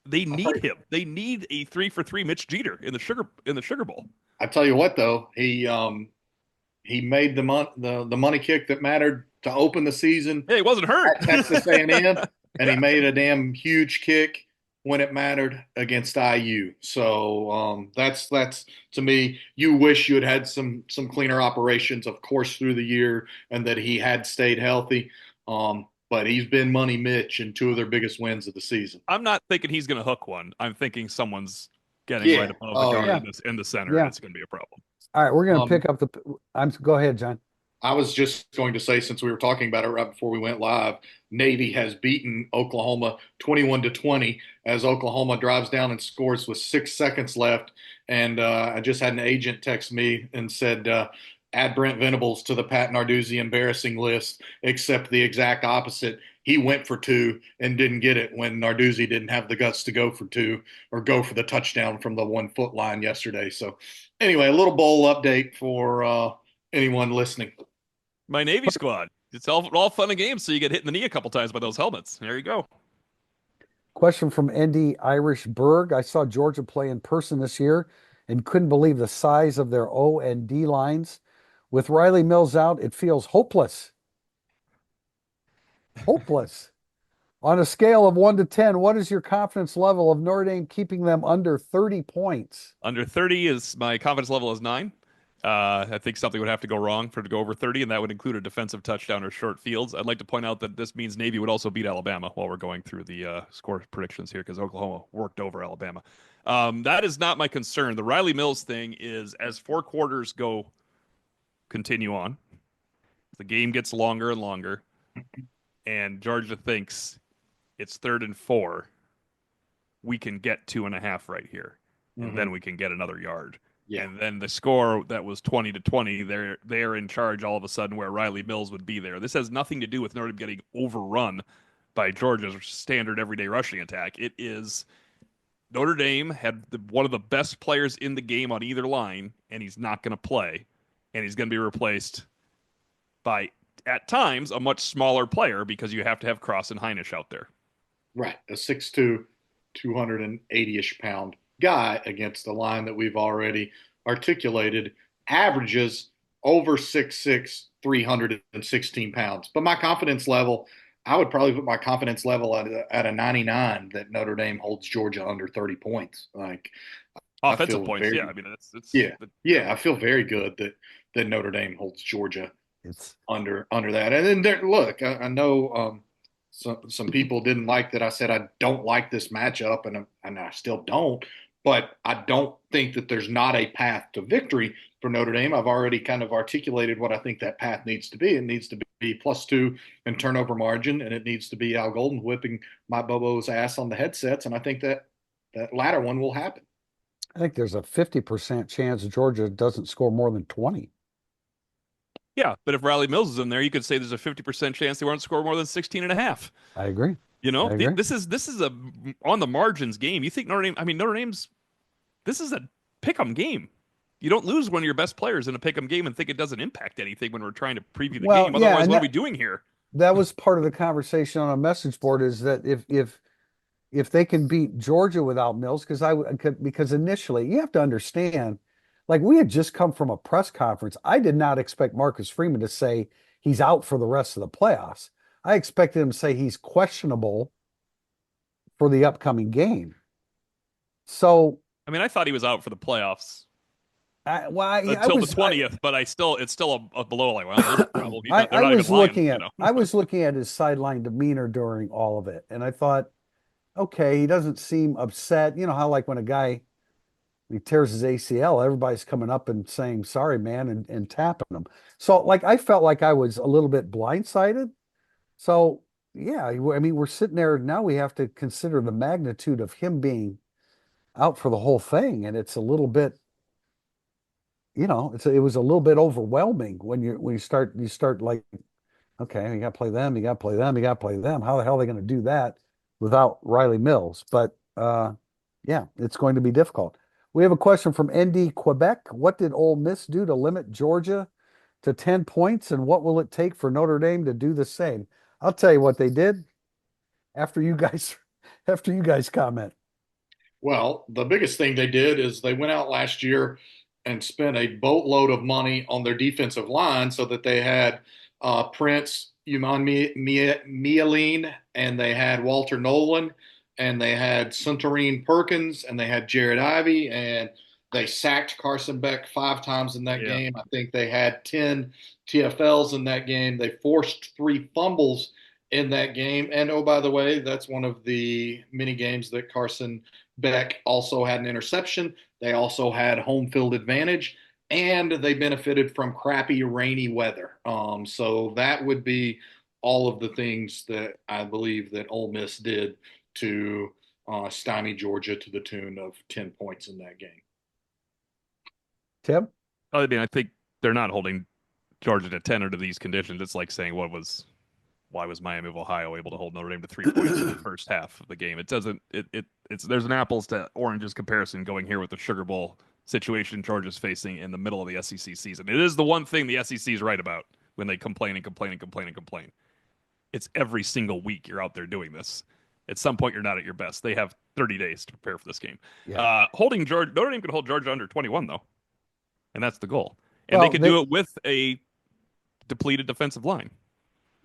They need him. They need a 3-for-3 Mitch Jeter in the Sugar Bowl. I tell you what, though, he made the money kick that mattered to open the season. Hey, he wasn't hurt. At Texas A&M, and he made a damn huge kick when it mattered against IU. So that's to me. You wish you had some cleaner operations, of course, through the year, and that he had stayed healthy. But he's been Money Mitch in two of their biggest wins of the season. I'm not thinking he's going to hook one. I'm thinking someone's getting right above the guard in the center, and it's going to be a problem. All right, we're going to pick up go ahead, John. I was just going to say, since we were talking about it right before we went live, Navy has beaten Oklahoma 21-20 as Oklahoma drives down and scores with 6 seconds left. And I just had an agent text me and said, add Brent Venables to the Pat Narduzzi embarrassing list, except the exact opposite. He went for 2 and didn't get it when Narduzzi didn't have the guts to go for 2 or go for the touchdown from the 1 foot line yesterday. So Anyway, a little bowl update for anyone listening. My Navy squad. It's all fun and games, so you get hit in the knee a couple times by those helmets. There you go. Question from Andy Irish Berg. I saw Georgia play in person this year and couldn't believe the size of their O and D lines. With Riley Mills out, it feels hopeless. Hopeless. On a scale of 1 to 10, what is your confidence level of Notre Dame keeping them under 30 points? Under 30 is my confidence level is 9. I think something would have to go wrong for it to go over 30, and that would include a defensive touchdown or short fields. I'd like to point out that this means Navy would also beat Alabama while we're going through the score predictions here because Oklahoma worked over Alabama. That is not my concern. The Riley Mills thing is as 4 quarters continue on, the game gets longer and longer, and Georgia thinks it's 3rd and 4. We can get 2.5 right here, and then we can get another yard. Yeah. And then the score that was 20-20, they're in charge all of a sudden where Riley Mills would be there. This has nothing to do with Notre Dame getting overrun by Georgia's standard everyday rushing attack. It is Notre Dame had one of the best players in the game on either line, and he's not going to play, and he's going to be replaced by, at times, a much smaller player because you have to have Cross and Heinisch out there. Right. A 6'2", 280-ish pound guy against a line that we've already articulated averages over 6'6", 316 pounds. But my confidence level, I would probably put my confidence level at a 99 that Notre Dame holds Georgia under 30 points. Like Offensive points, yeah. I mean, I feel very good that Notre Dame holds Georgia It's under that. And then look, I know some people didn't like that I said I don't like this matchup, and I still don't. But I don't think that there's not a path to victory for Notre Dame. I've already kind of articulated what I think that path needs to be. It needs to be +2 in turnover margin, and it needs to be Al Golden whipping my Bobo's ass on the headsets. And I think that latter one will happen. I think there's a 50% chance Georgia doesn't score more than 20. Yeah, but if Riley Mills is in there, you could say there's a 50% chance they won't score more than 16.5. I agree. You know, I agree. this is a on the margins game. You think Notre Dame? I mean, Notre Dame's. This is a pick'em game. You don't lose one of your best players in a pick'em game and think it doesn't impact anything when we're trying to preview the game. Yeah, Otherwise, what are we doing here? That was part of the conversation on a message board is that if they can beat Georgia without Mills, because initially you have to understand, like we had just come from a press conference. I did not expect Marcus Freeman to say he's out for the rest of the playoffs. I expected him to say he's questionable for the upcoming game. So, I mean, I thought he was out for the playoffs until the 20th, but it's still a below like, well, there's a problem. I was looking at I was looking at his sideline demeanor during all of it, and I thought, okay, he doesn't seem upset. You know how like when a guy he tears his ACL, everybody's coming up and saying, sorry, man, and tapping him. So like I felt like I was a little bit blindsided. So yeah, I mean, we're sitting there now, we have to consider the magnitude of him being out for the whole thing. And it's a little bit, it was a little bit overwhelming when you start like, okay, you got to play them, you got to play them, you got to play them. How the hell are they going to do that without Riley Mills? But yeah, it's going to be difficult. We have a question from ND Quebec. What did Ole Miss do to limit Georgia to 10 points, and what will it take for Notre Dame to do the same? I'll tell you what they did after you guys comment. Well, the biggest thing they did is they went out last year and spent a boatload of money on their defensive line so that they had Prince Mieline, and they had Walter Nolan, and they had Suntarine Perkins, and they had Jared Ivey, and they sacked Carson Beck 5 times in that game. I think they had 10 TFLs in that game. They forced 3 fumbles in that game. And oh, by the way, that's one of the many games that Carson Beck also had an interception. They also had home field advantage, and they benefited from crappy rainy weather. So that would be all of the things that I believe that Ole Miss did to stymie Georgia to the tune of 10 points in that game. Tim? I mean, I think they're not holding Georgia to 10 under these conditions. It's like saying, why was Miami of Ohio able to hold Notre Dame to 3 points in the first half of the game? It doesn't. It's there's an apples to oranges comparison going here with the Sugar Bowl situation Georgia's facing in the middle of the SEC season. It is the one thing the SEC is right about when they complain and complain and complain and complain. It's every single week you're out there doing this. At some point, you're not at your best. They have 30 days to prepare for this game. Yeah. Holding Georgia, Notre Dame could hold Georgia under 21 though, and that's the goal. And they Well, could do it with a depleted defensive line.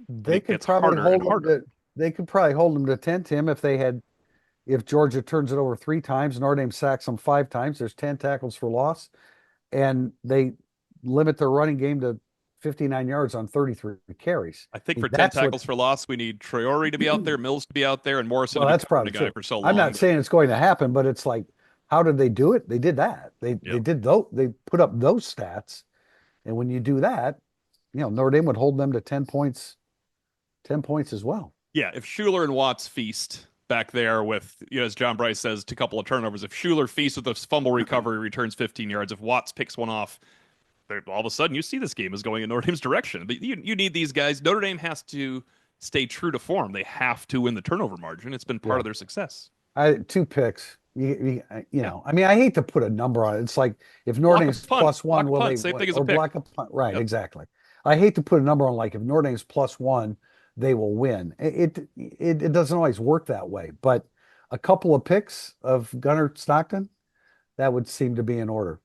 And they it could gets probably harder and hold them harder. to they could probably hold them to 10, Tim, if Georgia turns it over 3 times, Notre Dame sacks them 5 times, there's 10 tackles for loss, and they limit their running game to 59 yards on 33 carries. I think I for mean, 10 that's what tackles for loss, we need Traore to be out there, Mills to be out there, and Morrison well, to be that's covering the probably guy true. for so I'm long. not saying it's going to happen, but it's like, how did they do it? They did that. They Yeah. did those, they put up those stats. And when you do that, Notre Dame would hold them to 10 points as well. Yeah, if Schuler and Watts feast back there with, as John Bryce says, a couple of turnovers, if Schuler feasts with a fumble recovery, returns 15 yards, if Watts picks one off, all of a sudden you see this game is going in Notre Dame's direction. But you need these guys. Notre Dame has to stay true to form. They have to win the turnover margin. It's been part of their success. 2 picks. I mean, I hate to put a number on it. It's like if Notre Block a Dame's punt. plus one, Block a will punt. they Same win? thing as a Or pick. block a punt? Right, Yep. exactly. I hate to put a number on like if Notre Dame's plus one, they will win. It doesn't always work that way, but a couple of picks of Gunnar Stockton, that would seem to be in order.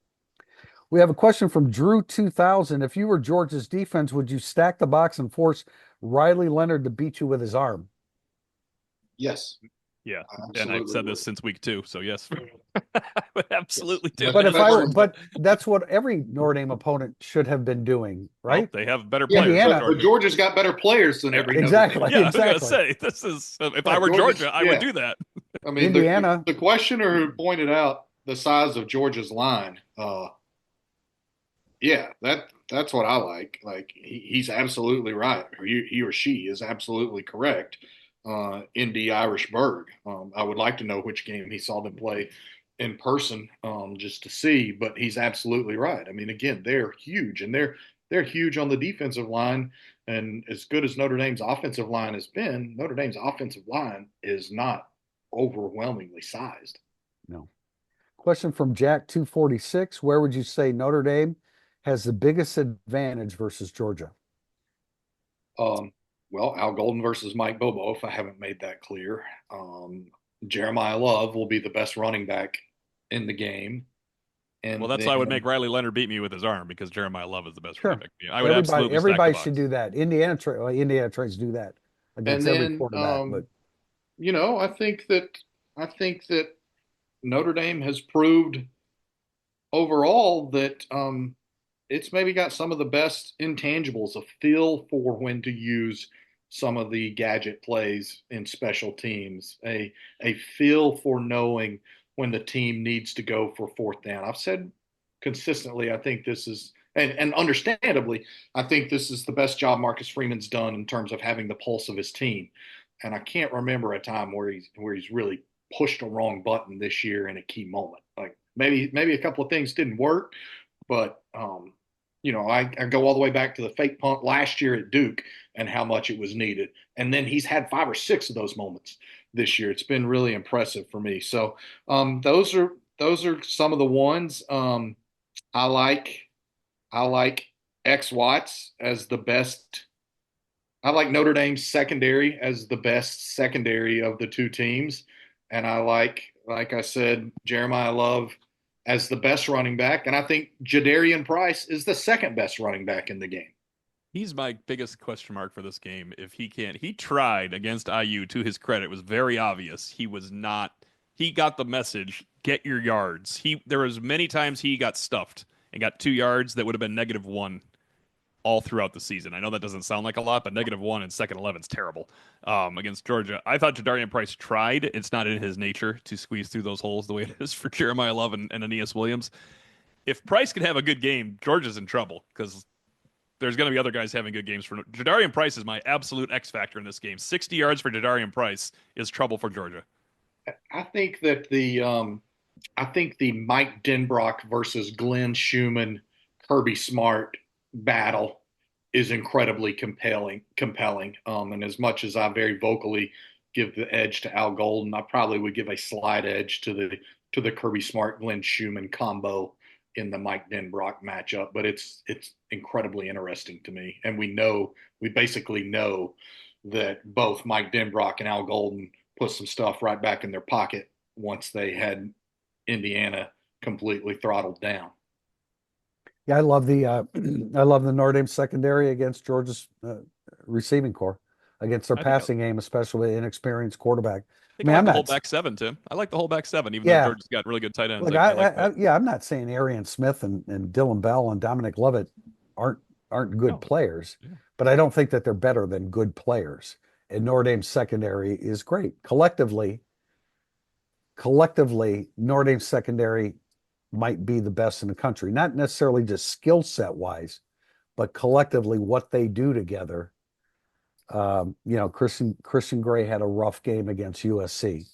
We have a question from Drew 2000. If you were Georgia's defense, would you stack the box and force Riley Leonard to beat you with his arm? Yes. Yeah, Absolutely and I've said this would. since week 2, so yes, I would absolutely do. Yes. But it. but that's what every Notre Dame opponent should have been doing, right? Well, they have better Yeah, players. Indiana- but Georgia's got better players than every Exactly. Notre Dame. Yeah, I was Exactly. gonna say this is if Yeah, I were Georgia's- Georgia, I yeah. would do that. I mean, Indiana- the questioner who pointed out the size of Georgia's line, yeah, that's what I like. Like he's absolutely right. He or she is absolutely correct. Indy Irish Berg. I would like to know which game he saw them play in person, just to see. But he's absolutely right. I mean, again, they're huge, and they're huge on the defensive line. And as good as Notre Dame's offensive line has been, Notre Dame's offensive line is not overwhelmingly sized. No. Question from Jack 246. Where would you say Notre Dame has the biggest advantage versus Georgia? Well, Al Golden versus Mike Bobo, if I haven't made that clear. Jeremiah Love will be the best running back in the game. And Well, that's why I would make Riley Leonard beat me with his arm because Jeremiah Love is the best Sure. running back. I would absolutely stack the Everybody box. should do that. Indiana tries to do that against and every then, quarterback. But I think that Notre Dame has proved overall that it's maybe got some of the best intangibles, a feel for when to use some of the gadget plays in special teams, a feel for knowing when the team needs to go for fourth down. I've said consistently, I think this is, and understandably, I think this is the best job Marcus Freeman's done in terms of having the pulse of his team. And I can't remember a time where he's really pushed a wrong button this year in a key moment. Like maybe a couple of things didn't work, but I go all the way back to the fake punt last year at Duke and how much it was needed. And then he's had 5 or 6 of those moments this year. It's been really impressive for me. So those are some of the ones. I like X Watts as the best. I like Notre Dame's secondary as the best secondary of the two teams. And I like I said, Jeremiah Love as the best running back. And I think Jadarian Price is the second best running back in the game. He's my biggest question mark for this game. If he can't, he tried against IU, to his credit. It was very obvious. He got the message, get your yards. There was many times he got stuffed and got 2 yards that would have been -1 all throughout the season. I know that doesn't sound like a lot, but -1 in second 11 is terrible against Georgia. I thought Jadarian Price tried. It's not in his nature to squeeze through those holes the way it is for Jeremiah Love and Aeneas Williams. If Price can have a good game, Georgia's in trouble because there's going to be other guys having good games. Jadarian Price is my absolute X factor in this game. 60 yards for Jadarian Price is trouble for Georgia. I think that the Mike Denbrock versus Glenn Schumann, Kirby Smart battle is incredibly compelling. And as much as I very vocally give the edge to Al Golden, I probably would give a slight edge to the Kirby Smart Glenn Schumann combo in the Mike Denbrock matchup, but it's incredibly interesting to me. And we basically know that both Mike Denbrock and Al Golden put some stuff right back in their pocket once they had Indiana completely throttled down. Yeah, I love the I love the Notre Dame secondary against Georgia's receiving core, against their I think passing game, especially with inexperienced quarterback. I I mean, like I'm the whole not. back seven, Tim. I like the whole back seven, even though Yeah, Georgia's got really good tight ends. look, I like that. yeah, I'm not saying Arian Smith and Dylan Bell and Dominic Lovett aren't aren't good No. players, Yeah. but I don't think that they're better than good players. And Notre Dame's secondary is great. Collectively, Notre Dame's secondary might be the best in the country. Not necessarily just skill set wise, but collectively what they do together. Christian Gray had a rough game against USC.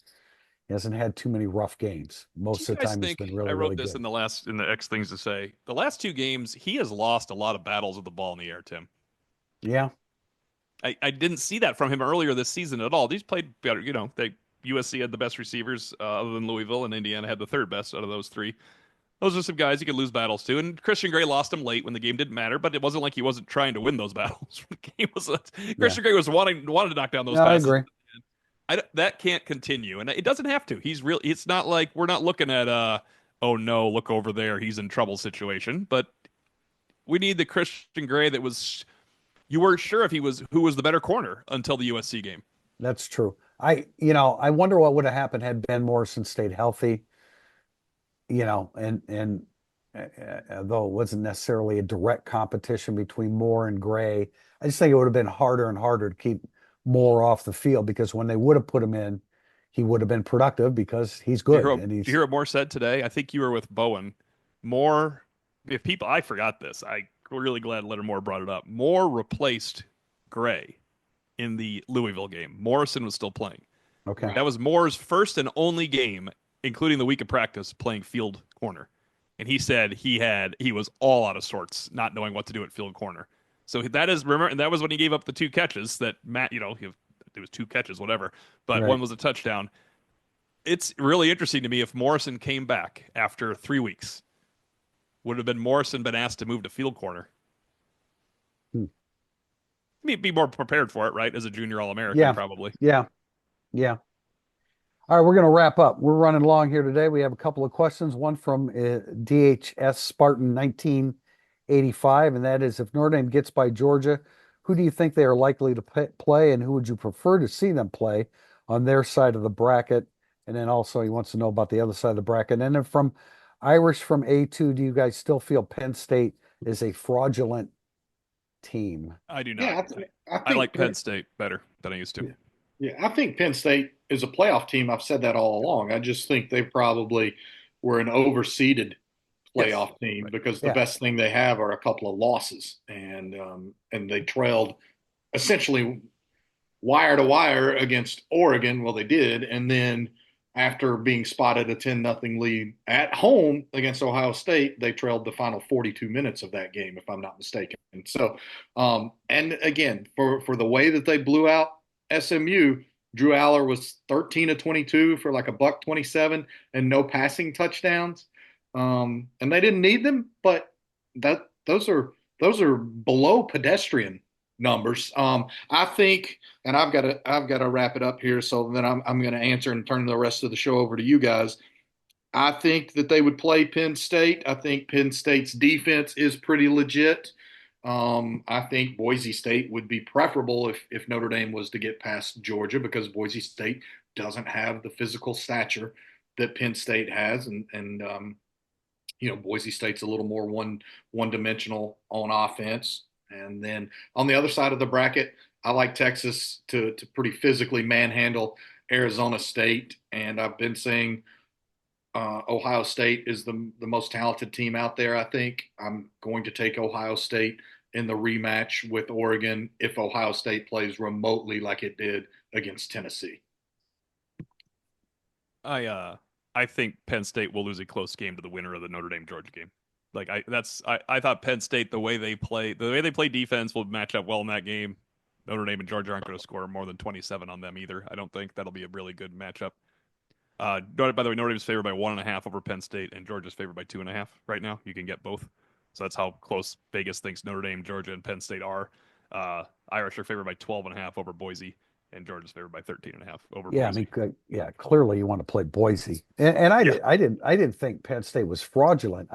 He hasn't had too many rough games. Do Most you of the guys time, he's think been I really, wrote really this good. in the X things to say? The last two games, he has lost a lot of battles with the ball in the air, Tim. Yeah, I didn't see that from him earlier this season at all. These played better, USC had the best receivers other than Louisville, and Indiana had the third best out of those three. Those are some guys you could lose battles to, and Christian Gray lost him late when the game didn't matter. But it wasn't like he wasn't trying to win those battles. The game was yeah. Christian Gray was wanted to knock down those No, I passes. agree. That can't continue, and it doesn't have to. He's real. It's not like we're not looking at oh no, look over there, he's in trouble situation. But we need the Christian Gray that was. You weren't sure if he was who was the better corner until the USC game. That's true. I wonder what would have happened had Ben Morrison stayed healthy. And though it wasn't necessarily a direct competition between Moore and Gray, I just think it would have been harder and harder to keep Moore off the field because when they would have put him in, he would have been productive because he's good and Do you he's hear what Moore said today? I think you were with Bowen. Moore, if people, I forgot this. I really glad Leonard Moore brought it up. Moore replaced Gray in the Louisville game. Morrison was still playing. okay. That was Moore's first and only game, including the week of practice, playing field corner. And he said he was all out of sorts, not knowing what to do at field corner. So that is remember, and that was when he gave up the two catches that Matt, it was two catches, whatever, but one Right. was a touchdown. It's really interesting to me if Morrison came back after 3 weeks. Would have been Morrison been asked to move to field corner? Hmm. Be more prepared for it, right? As a junior All-American, Yeah. probably. Yeah. Yeah. All right, we're going to wrap up. We're running long here today. We have a couple of questions. One from DHS Spartan 1985, and that is if Notre Dame gets by Georgia, who do you think they are likely to play, and who would you prefer to see them play on their side of the bracket? And then also he wants to know about the other side of the bracket. And then from Irish from A2, do you guys still feel Penn State is a fraudulent team? I do Yeah, not. I I think like Penn State better than I used to. yeah, I think Penn State is a playoff team. I've said that all along. I just think they probably were an overseeded Yes. playoff team Right. because the Yeah. best thing they have are a couple of losses, and they trailed essentially wire to wire against Oregon. Well, they did, and then after being spotted a 10-0 lead at home against Ohio State, they trailed the final 42 minutes of that game, if I'm not mistaken. So, and again, for the way that they blew out SMU, Drew Aller was 13 of 22 for like a buck 27 and no passing touchdowns. And they didn't need them, but that those are below pedestrian numbers. I think, and I've got to wrap it up here, so then I'm going to answer and turn the rest of the show over to you guys. I think that they would play Penn State. I think Penn State's defense is pretty legit. I think Boise State would be preferable if Notre Dame was to get past Georgia because Boise State doesn't have the physical stature that Penn State has, and Boise State's a little more one dimensional on offense. And then on the other side of the bracket, I like Texas to pretty physically manhandle Arizona State, and I've been saying Ohio State is the most talented team out there. I think I'm going to take Ohio State in the rematch with Oregon if Ohio State plays remotely like it did against Tennessee. I think Penn State will lose a close game to the winner of the Notre Dame Georgia game. I thought Penn State the way they play defense will match up well in that game. Notre Dame and Georgia aren't going to score more than 27 on them either. I don't think that'll be a really good matchup. By the way, Notre Dame's favored by 1.5 over Penn State, and Georgia's favored by 2.5 right now. You can get both. So that's how close Vegas thinks Notre Dame, Georgia, and Penn State are. Irish are favored by 12.5 over Boise, and Georgia's favored by 13.5 over Yeah, I Boise. mean, yeah, clearly you want to play Boise, and Yeah. I didn't think Penn State was fraudulent.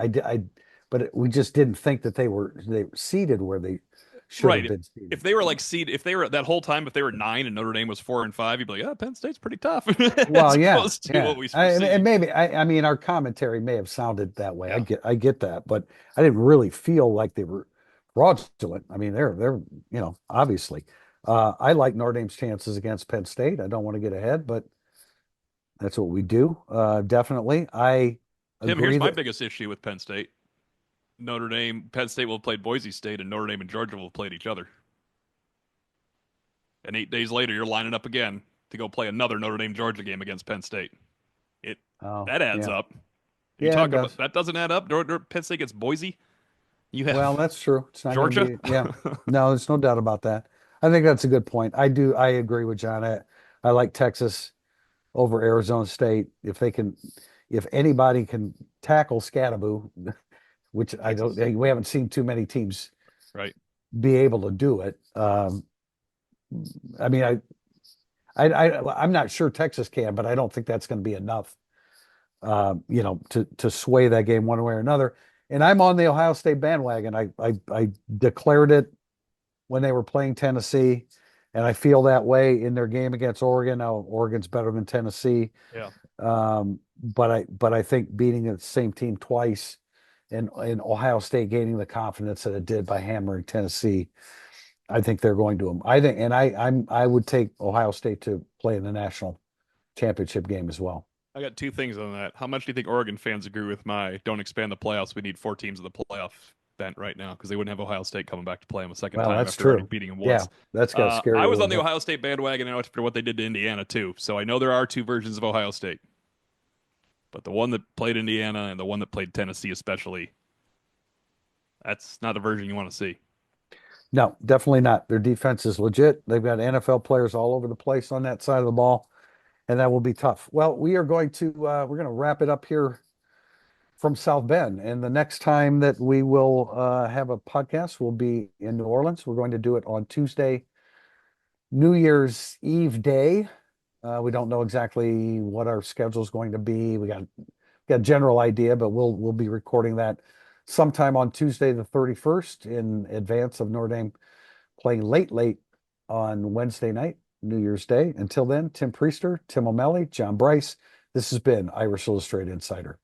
But we just didn't think that they were seated where they should have Right. been seated. If they were like if they were that whole time, if they were 9 and Notre Dame was 4 and 5, you'd be like, yeah, Penn State's pretty tough, Well, as yeah, opposed to yeah, what we and foresee. maybe I mean our commentary may have sounded that way. Yeah. I get that, but I didn't really feel like they were fraudulent. I mean, they're obviously. I like Notre Dame's chances against Penn State. I don't want to get ahead, but that's what we do. Definitely, I Tim, agree here's my that. biggest issue with Penn State. Penn State will have played Boise State, and Notre Dame and Georgia will have played each other. And 8 days later, you're lining up again to go play another Notre Dame Georgia game against Penn State. It Oh, That adds yeah, up. You yeah, it talk about does. that doesn't add up. Penn State gets Boise. You Well, have that's true. It's not going to Georgia. be, yeah. No, there's no doubt about that. I think that's a good point. I agree with John. I like Texas over Arizona State. If anybody can tackle Scatterbo, which I don't, Texas, we haven't seen too many teams right? be able to do it. I mean, I'm not sure Texas can, but I don't think that's going to be enough, to sway that game one way or another. And I'm on the Ohio State bandwagon. I declared it when they were playing Tennessee, and I feel that way in their game against Oregon. Now Oregon's better than Tennessee, Yeah. but I think beating the same team twice and Ohio State gaining the confidence that it did by hammering Tennessee, I think they're going to. I think, and I would take Ohio State to play in the national championship game as well. I got two things on that. How much do you think Oregon fans agree with my don't expand the playoffs? We need 4 teams in the playoff bent right now because they wouldn't have Ohio State coming back to play them a second Well, time that's after already true. beating them Yeah, once. that's got to scare I you a was little on the bit. Ohio State bandwagon after what they did to Indiana too, so I know there are two versions of Ohio State, but the one that played Indiana and the one that played Tennessee especially, that's not the version you want to see. No, definitely not. Their defense is legit. They've got NFL players all over the place on that side of the ball, and that will be tough. Well, we're going to wrap it up here from South Bend, and the next time that we will have a podcast will be in New Orleans. We're going to do it on Tuesday, New Year's Eve day. We don't know exactly what our schedule is going to be. We got a general idea, but we'll be recording that sometime on Tuesday the 31st in advance of Notre Dame playing late on Wednesday night, New Year's Day. Until then, Tim Priester, Tim O'Malley, John Bryce. This has been Irish Illustrated Insider.